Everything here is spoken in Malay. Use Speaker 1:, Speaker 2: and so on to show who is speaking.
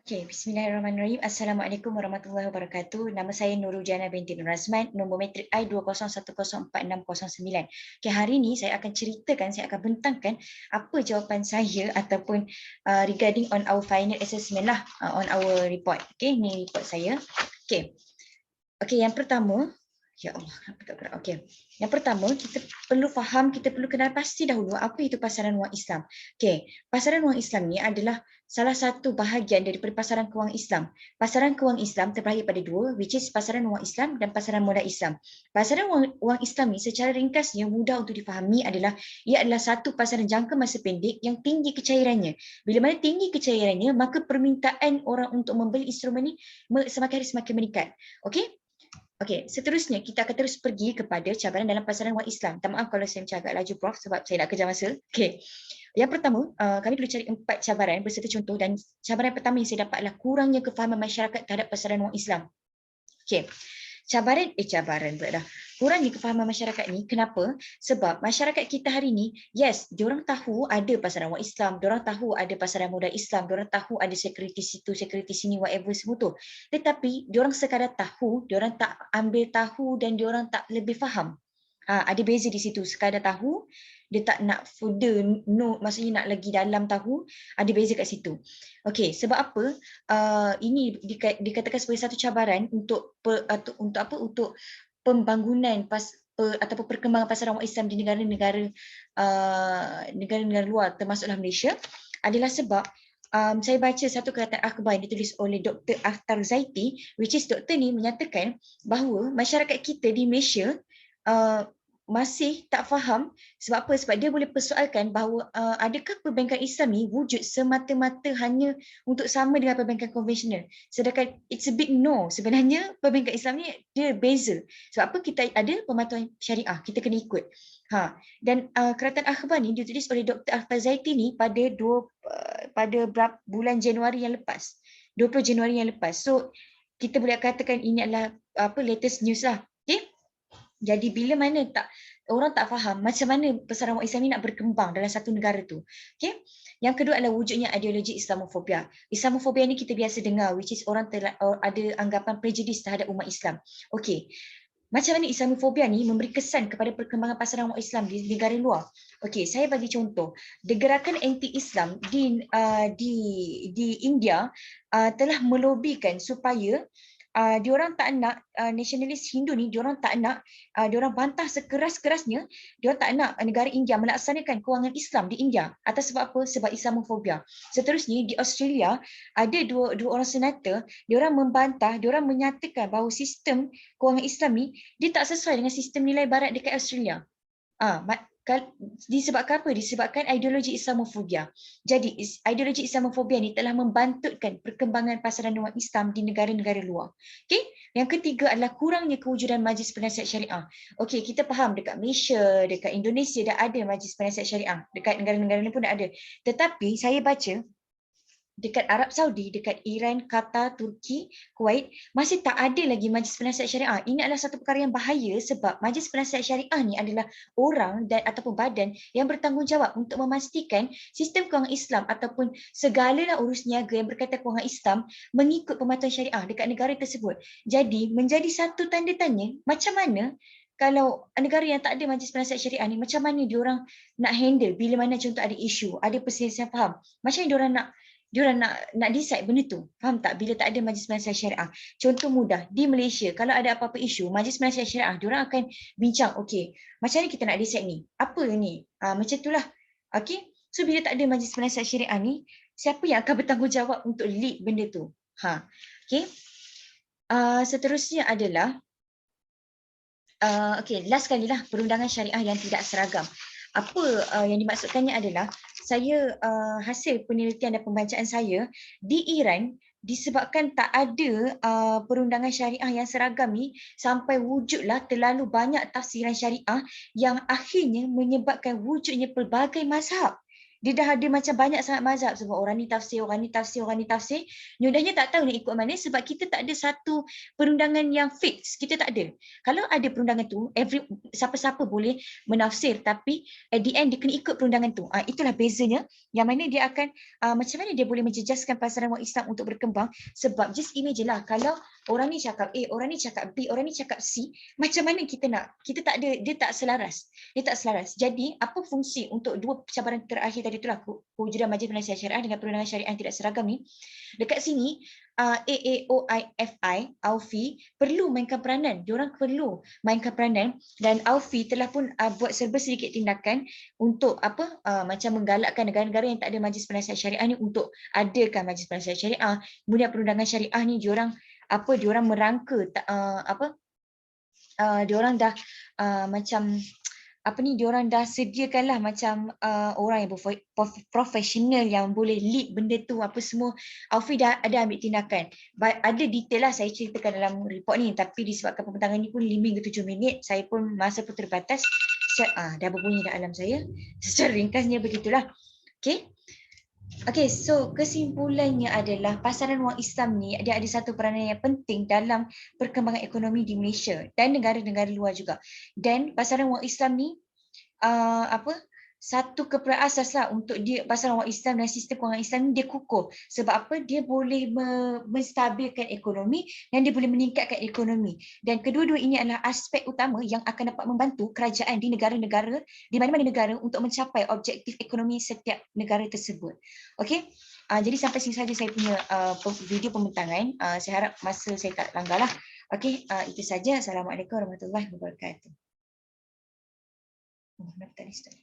Speaker 1: Okay, Bismillahirrahmanirrahim. Assalamualaikum warahmatullahi wabarakatuh. Nama saya Nurul Jana binti Nur Azman, nombor matrik I 201104609. Okay, hari ini saya akan ceritakan, saya akan bentangkan apa jawapan saya ataupun regarding on our final assessment lah, on our report. Okay, ni report saya. Okay, yang pertama, ya Allah, kenapa tak gerak? Okey. Yang pertama, kita perlu faham, kita perlu kenal pasti dahulu apa itu pasaran wang Islam. Okey, pasaran wang Islam ni adalah salah satu bahagian daripada pasaran kewangan Islam. Pasaran kewangan Islam terbahagi pada dua, which is pasaran wang Islam dan pasaran modal Islam. Pasaran wang Islam ni secara ringkasnya mudah untuk difahami adalah ia adalah satu pasaran jangka masa pendek yang tinggi kecairannya. Bila mana tinggi kecairannya, maka permintaan orang untuk membeli instrumen ni semakin hari semakin meningkat. Okey? Okey, seterusnya kita akan terus pergi kepada cabaran dalam pasaran wang Islam. Minta maaf kalau saya macam agak laju Prof sebab saya nak kejar masa. Okey. Yang pertama, kami perlu cari 4 cabaran berserta contoh, dan cabaran pertama yang saya dapat adalah kurangnya kefahaman masyarakat terhadap pasaran wang Islam. Okey. Cabaran pula dah. Kurangnya kefahaman masyarakat ni, kenapa? Sebab masyarakat kita hari ni, yes, diorang tahu ada pasaran wang Islam, diorang tahu ada pasaran modal Islam, diorang tahu ada security situ, security sini, whatever semua tu. Tetapi diorang sekadar tahu, diorang tak ambil tahu dan diorang tak lebih faham. Ada beza di situ, sekadar tahu, dia tak nak further, no, maksudnya nak lagi dalam tahu, ada beza kat situ. Okey, sebab apa? Ini dikatakan sebagai satu cabaran untuk untuk pembangunan ataupun perkembangan pasaran wang Islam di negara-negara luar, termasuklah Malaysia, adalah sebab saya baca satu perkataan akhbar yang ditulis oleh Dr. Akhtar Zaiti, which is doktor ni menyatakan bahawa masyarakat kita di Malaysia masih tak faham. Sebab apa? Sebab dia boleh persoalkan bahawa adakah perbankan Islam ni wujud semata-mata hanya untuk sama dengan perbankan konvensional. Sedangkan it's a big no. Sebenarnya perbankan Islam ni dia beza. Sebab apa? Kita ada pematuhan syariah, kita kena ikut. Dan keratan akhbar ni ditulis oleh Dr. Akhtar Zaiti ni pada bulan Januari yang lepas. 20 Januari yang lepas. So kita boleh katakan ini adalah latest news lah. Okay? Jadi bila mana orang tak faham macam mana pasaran wang Islam ni nak berkembang dalam satu negara tu. Okay? Yang kedua adalah wujudnya ideologi Islamofobia. Islamofobia ni kita biasa dengar, which is orang ada anggapan prejudis terhadap umat Islam. Okay. Macam mana Islamofobia ni memberi kesan kepada perkembangan pasaran wang Islam di negara luar. Okey, saya bagi contoh. Gerakan anti-Islam di India telah melobikan supaya diorang tak nak nasionalis Hindu ni, diorang tak nak, diorang bantah sekeras-kerasnya, diorang tak nak negara India melaksanakan kewangan Islam di India. Atas sebab apa? Sebab Islamofobia. Seterusnya di Australia ada dua orang senator, diorang membantah, diorang menyatakan bahawa sistem kewangan Islam ni dia tak sesuai dengan sistem nilai barat dekat Australia. Disebabkan apa? Disebabkan ideologi Islamofobia. Jadi ideologi Islamofobia ni telah membantutkan perkembangan pasaran wang Islam di negara-negara luar. Okey, yang ketiga adalah kurangnya kewujudan majlis penasihat syariah. Okey, kita faham dekat Malaysia, dekat Indonesia dah ada majlis penasihat syariah, dekat negara-negara lain pun dah ada. Tetapi saya baca dekat Arab Saudi, dekat Iran, Qatar, Turki, Kuwait, masih tak ada lagi majlis penasihat syariah. Ini adalah satu perkara yang bahaya sebab majlis penasihat syariah ni adalah orang dan ataupun badan yang bertanggungjawab untuk memastikan sistem kewangan Islam ataupun segala urus niaga yang berkaitan kewangan Islam mengikut pematuhan syariah dekat negara tersebut. Jadi menjadi satu tanda tanya, macam mana kalau negara yang tak ada majlis penasihat syariah ni, macam mana diorang nak handle bila mana contoh ada isu, ada perselisihan faham. Macam mana diorang nak decide benda tu. Faham tak? Bila tak ada majlis penasihat syariah. Contoh mudah, di Malaysia, kalau ada apa-apa isu, majlis penasihat syariah, diorang akan bincang, okey, macam mana kita nak decide ni? Apa ni? Macam itulah. Okey? So, bila tak ada majlis penasihat syariah ni, siapa yang akan bertanggungjawab untuk lead benda tu? Okey? Seterusnya adalah, okey, last kali lah, perundangan syariah yang tidak seragam. Apa yang dimaksudkannya adalah saya hasil penelitian dan pembacaan saya di Iran, disebabkan tak ada perundangan syariah yang seragam ni, sampai wujudlah terlalu banyak tafsiran syariah yang akhirnya menyebabkan wujudnya pelbagai mazhab Dia dah ada macam banyak sangat mazhab sebab orang ni tafsir, orang ni tafsir, orang ni tafsir. Nyudahnya tak tahu nak ikut mana sebab kita tak ada satu perundangan yang fix. Kita tak ada. Kalau ada perundangan tu, siapa-siapa boleh menafsir tapi at the end dia kena ikut perundangan tu. Itulah bezanya yang mana dia akan macam mana dia boleh menjejaskan pasaran wang Islam untuk berkembang sebab just imagine lah kalau orang ni cakap A, orang ni cakap B, orang ni cakap C, macam mana kita nak? Kita tak ada, dia tak selaras. Dia tak selaras. Jadi, apa fungsi untuk dua cabaran terakhir tadi itulah kewujudan Majlis Penasihat Syariah dengan perundangan syariah yang tidak seragam ni. Dekat sini, AAOIFI, AUFI perlu mainkan peranan. Diorang perlu mainkan peranan dan AUFI telah pun buat serba sedikit tindakan untuk macam menggalakkan negara-negara yang tak ada Majlis Penasihat Syariah ni untuk adakan Majlis Penasihat Syariah. Kemudian perundangan syariah ni diorang merangka diorang dah macam diorang dah sediakanlah macam orang yang profesional yang boleh lead benda tu apa semua. Aufi dah ada ambil tindakan. Ada detail lah saya ceritakan dalam report ni tapi disebabkan pembentangan ni pun 5 hingga 7 minit, saya pun masa pun terbatas. Dah berbunyi dah alarm saya. Secara ringkasnya begitulah. Okay, so kesimpulannya adalah pasaran wang Islam ni dia ada satu peranan yang penting dalam perkembangan ekonomi di Malaysia dan negara-negara luar juga. Dan pasaran wang Islam ni satu keperluan asas lah untuk dia pasaran wang Islam dan sistem kewangan Islam ni dia kukuh. Sebab apa? Dia boleh menstabilkan ekonomi dan dia boleh meningkatkan ekonomi. Dan kedua-dua ini adalah aspek utama yang akan dapat membantu kerajaan di negara-negara, di mana-mana negara untuk mencapai objektif ekonomi setiap negara tersebut. Okey? Jadi sampai sini saja saya punya video pembentangan. Saya harap masa saya tak langgar lah. Okey, itu saja. Assalamualaikum warahmatullahi wabarakatuh. Nak tadi